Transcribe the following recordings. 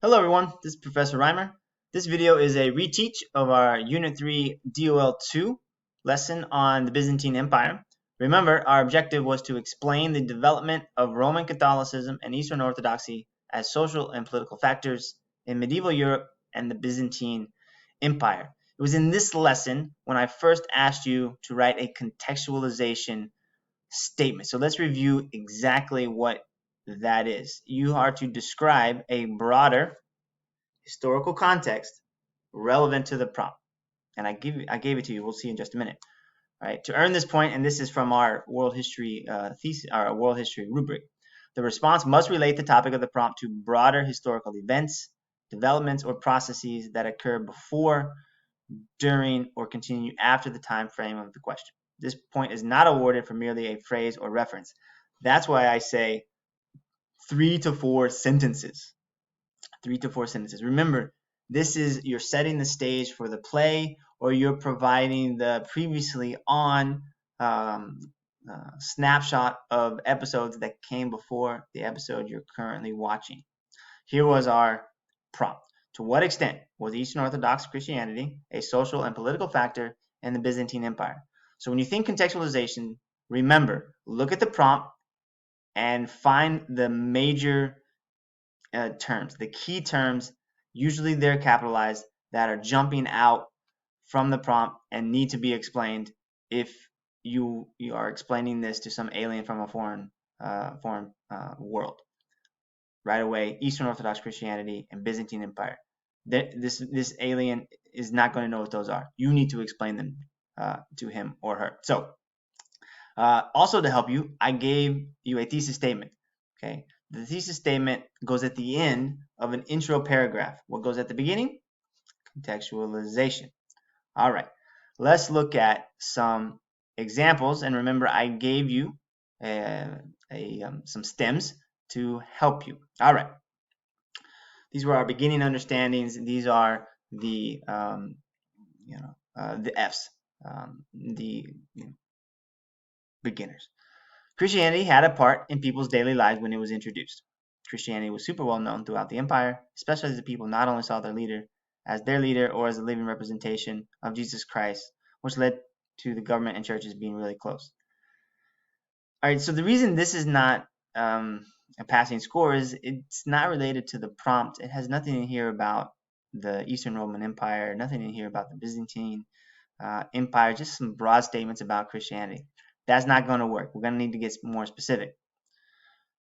Hello everyone, this is Professor Reimer. This video is a reteach of our Unit 3 DOL 2 lesson on the Byzantine Empire. Remember, our objective was to explain the development of Roman Catholicism and Eastern Orthodoxy as social and political factors in medieval Europe and the Byzantine Empire. It was in this lesson when I first asked you to write a contextualization statement. So let's review exactly what that is. You are to describe a broader historical context relevant to the prompt. And I gave it to you. We'll see in just a minute. All right. To earn this point, and this is from our world history thesis, our world history rubric, the response must relate the topic of the prompt to broader historical events, developments, or processes that occur before, during, or continue after the time frame of the question. This point is not awarded for merely a phrase or reference. That's why I say 3 to 4 sentences. 3 to 4 sentences. Remember, you're setting the stage for the play, or you're providing the previously on snapshot of episodes that came before the episode you're currently watching. Here was our prompt. To what extent was Eastern Orthodox Christianity a social and political factor in the Byzantine Empire? So when you think contextualization, remember, look at the prompt and find the major terms, the key terms. Usually they're capitalized, that are jumping out from the prompt and need to be explained if you are explaining this to some alien from a foreign world. Right away, Eastern Orthodox Christianity and Byzantine Empire. This alien is not going to know what those are. You need to explain them to him or her. So also to help you, I gave you a thesis statement. Okay, the thesis statement goes at the end of an intro paragraph. What goes at the beginning? Contextualization. All right, let's look at some examples. And remember, I gave you some stems to help you. All right, these were our beginning understandings. These are the the F's, the beginners. Christianity had a part in people's daily lives when it was introduced. Christianity was super well known throughout the empire, especially as the people not only saw their leader as their leader or as a living representation of Jesus Christ, which led to the government and churches being really close. All right, so the reason this is not a passing score is it's not related to the prompt. It has nothing in here about the Eastern Roman Empire, nothing in here about the Byzantine Empire, just some broad statements about Christianity. That's not going to work. We're going to need to get more specific.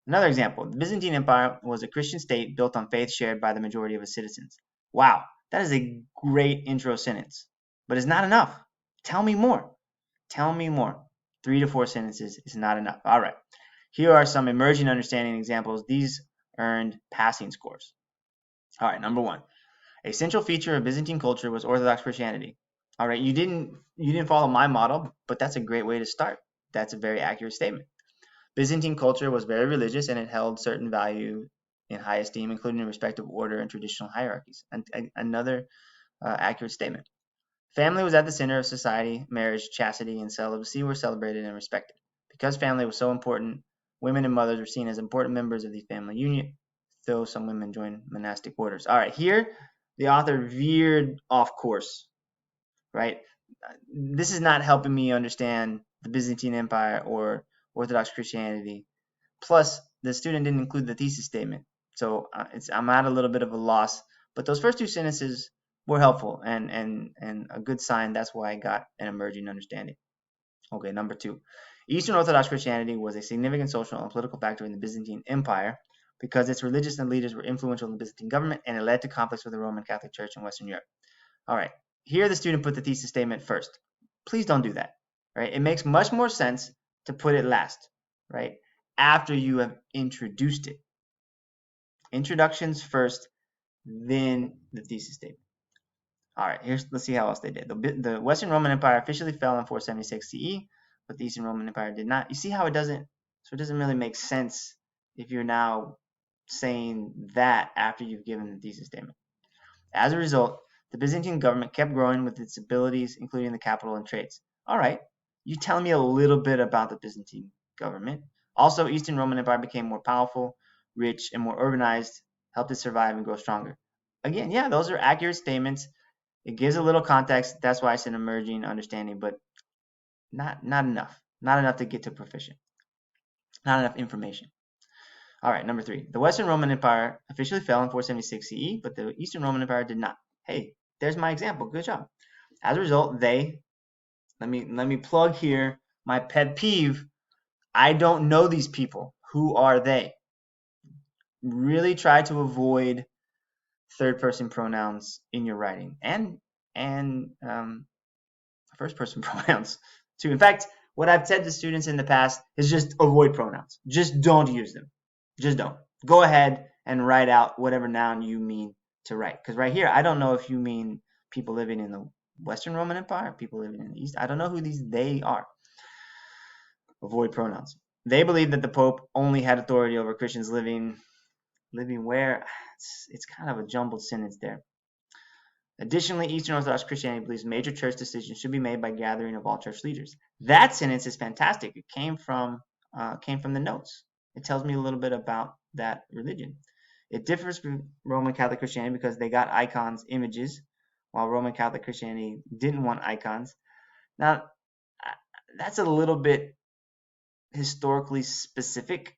Another example, the Byzantine Empire was a Christian state built on faith shared by the majority of its citizens. Wow, that is a great intro sentence, but it's not enough. Tell me more. Tell me more. 3 to 4 sentences is not enough. All right, here are some emerging understanding examples. These earned passing scores. All right, number 1. A central feature of Byzantine culture was Orthodox Christianity. All right, you didn't follow my model, but that's a great way to start. That's a very accurate statement. Byzantine culture was very religious, and it held certain value in high esteem, including in respect of order and traditional hierarchies. Another accurate statement. Family was at the center of society. Marriage, chastity, and celibacy were celebrated and respected. Because family was so important, women and mothers were seen as important members of the family unit, though some women joined monastic orders. All right, here the author veered off course, right? This is not helping me understand the Byzantine Empire or Orthodox Christianity. Plus, the student didn't include the thesis statement. So I'm at a little bit of a loss. But those first 2 sentences were helpful and a good sign. That's why I got an emerging understanding. Okay, number 2. Eastern Orthodox Christianity was a significant social and political factor in the Byzantine Empire because its religious and leaders were influential in the Byzantine government, and it led to conflicts with the Roman Catholic Church in Western Europe. All right, here the student put the thesis statement first. Please don't do that. Right? It makes much more sense to put it last, right? After you have introduced it. Introductions first, then the thesis statement. All right, let's see how else they did. The Western Roman Empire officially fell in 476 CE, but the Eastern Roman Empire did not. You see how it doesn't really make sense if you're now saying that after you've given the thesis statement. As a result, the Byzantine government kept growing with its abilities, including the capital and trades. All right, you tell me a little bit about the Byzantine government. Also, Eastern Roman Empire became more powerful, rich, and more urbanized helped it survive and grow stronger. Again, yeah, those are accurate statements. It gives a little context. That's why it's an emerging understanding, but not enough. Not enough to get to proficient. Not enough information. All right, number 3. The Western Roman Empire officially fell in 476 CE, but the Eastern Roman Empire did not. Hey, there's my example. Good job. As a result, let me plug here my pet peeve. I don't know these people. Who are they? Really try to avoid third person pronouns in your writing and first person pronouns too. In fact, what I've said to students in the past is just avoid pronouns. Just don't use them. Just don't. Go ahead and write out whatever noun you mean to write. Because right here, I don't know if you mean people living in the Western Roman Empire, people living in the East. I don't know who these they are. Avoid pronouns. They believe that the Pope only had authority over Christians living where? It's kind of a jumbled sentence there. Additionally, Eastern Orthodox Christianity believes major church decisions should be made by gathering of all church leaders. That sentence is fantastic. It came from the notes. It tells me a little bit about that religion. It differs from Roman Catholic Christianity because they got icons, images, while Roman Catholic Christianity didn't want icons. Now, that's a little bit historically specific.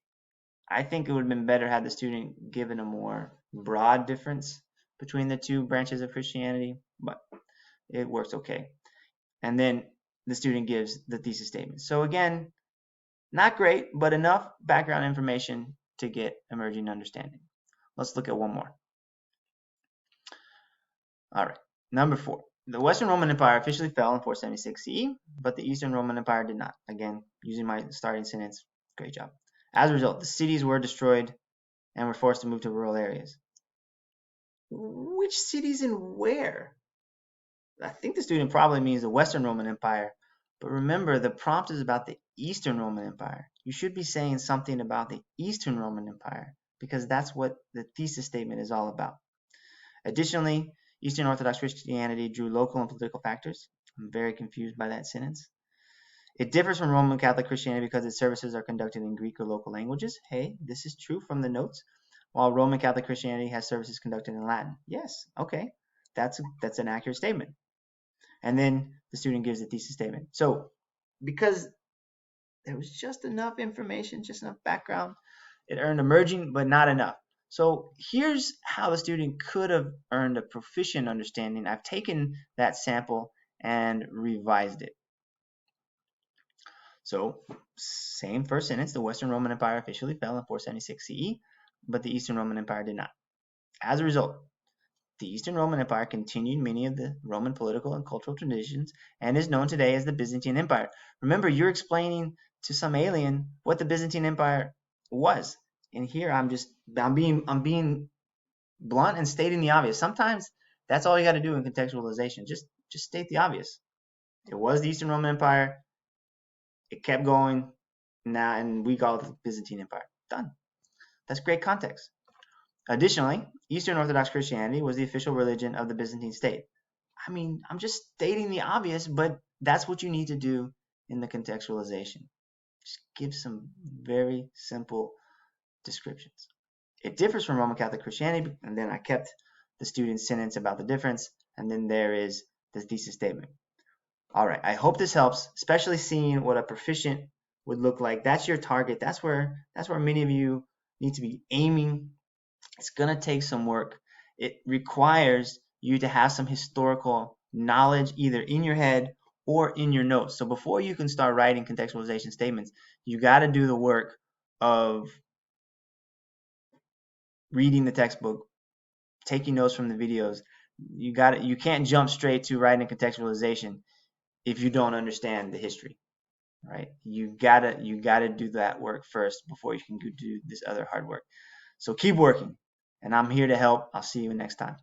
I think it would have been better had the student given a more broad difference between the two branches of Christianity, but it works okay. And then the student gives the thesis statement. So again, not great, but enough background information to get emerging understanding. Let's look at one more. All right, number 4. The Western Roman Empire officially fell in 476 CE, but the Eastern Roman Empire did not. Again, using my starting sentence, great job. As a result, the cities were destroyed and were forced to move to rural areas. Which cities and where? I think the student probably means the Western Roman Empire, but remember the prompt is about the Eastern Roman Empire. You should be saying something about the Eastern Roman Empire because that's what the thesis statement is all about. Additionally, Eastern Orthodox Christianity drew local and political factors. I'm very confused by that sentence. It differs from Roman Catholic Christianity because its services are conducted in Greek or local languages. Hey, this is true from the notes. While Roman Catholic Christianity has services conducted in Latin. Yes, okay, that's an accurate statement. And then the student gives the thesis statement. So because there was just enough information, just enough background, it earned emerging, but not enough. So here's how the student could have earned a proficient understanding. I've taken that sample and revised it. So same first sentence, the Western Roman Empire officially fell in 476 CE, but the Eastern Roman Empire did not. As a result, the Eastern Roman Empire continued many of the Roman political and cultural traditions and is known today as the Byzantine Empire. Remember, you're explaining to some alien what the Byzantine Empire was. And here I'm being blunt and stating the obvious. Sometimes that's all you got to do in contextualization. Just state the obvious. It was the Eastern Roman Empire. It kept going now, and we call it the Byzantine Empire. Done. That's great context. Additionally, Eastern Orthodox Christianity was the official religion of the Byzantine state. I mean, I'm just stating the obvious, but that's what you need to do in the contextualization. Just give some very simple descriptions. It differs from Roman Catholic Christianity, and then I kept the student's sentence about the difference, and then there is the thesis statement. All right, I hope this helps, especially seeing what a proficient would look like. That's your target. That's where many of you need to be aiming. It's going to take some work. It requires you to have some historical knowledge either in your head or in your notes. So before you can start writing contextualization statements, you got to do the work of reading the textbook, taking notes from the videos. You can't jump straight to writing contextualization if you don't understand the history, right? You gotta do that work first before you can do this other hard work. So keep working, and I'm here to help. I'll see you next time.